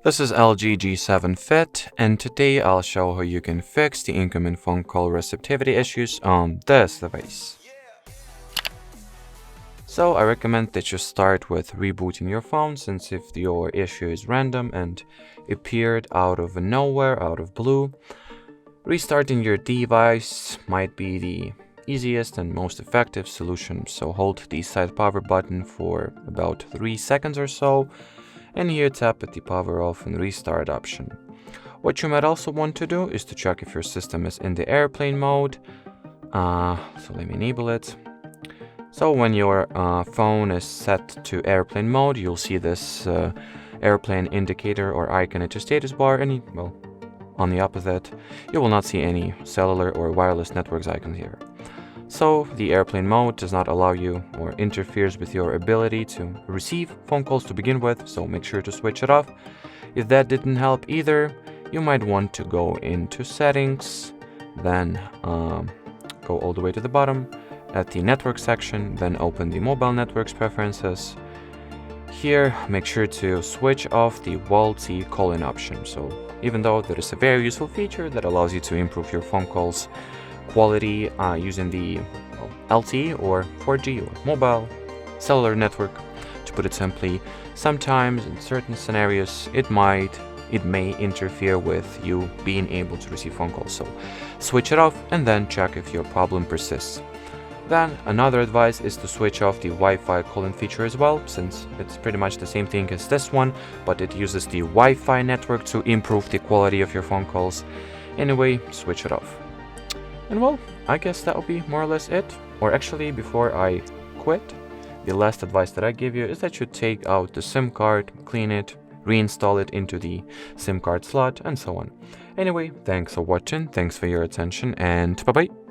This is LG G7 Fit, and today I'll show how you can fix the incoming phone call receptivity issues on this device. So I recommend that you start with rebooting your phone, since if your issue is random and appeared out of nowhere, out of blue, restarting your device might be the easiest and most effective solution. So hold the side power button for about 3 seconds or so, and here tap at the power off and restart option. What you might also want to do is to check if your system is in the airplane mode. So let me enable it. So when your phone is set to airplane mode, you'll see this airplane indicator or icon at your status bar, and on the opposite, you will not see any cellular or wireless networks icon here. So the airplane mode does not allow you or interferes with your ability to receive phone calls to begin with, so make sure to switch it off. If that didn't help either, you might want to go into settings, then go all the way to the bottom at the network section, then open the mobile networks preferences. Here, make sure to switch off the VoLTE calling option. So even though there is a very useful feature that allows you to improve your phone calls quality using the LTE or 4G or mobile cellular network, to put it simply, sometimes in certain scenarios it may interfere with you being able to receive phone calls. So switch it off and then check if your problem persists. Then another advice is to switch off the Wi-Fi calling feature as well, since it's pretty much the same thing as this one, but it uses the Wi-Fi network to improve the quality of your phone calls. Anyway, switch it off. And I guess that'll be more or less it. Or actually, before I quit, the last advice that I give you is that you take out the SIM card, clean it, reinstall it into the SIM card slot, and so on. Anyway, thanks for watching, thanks for your attention, and bye-bye.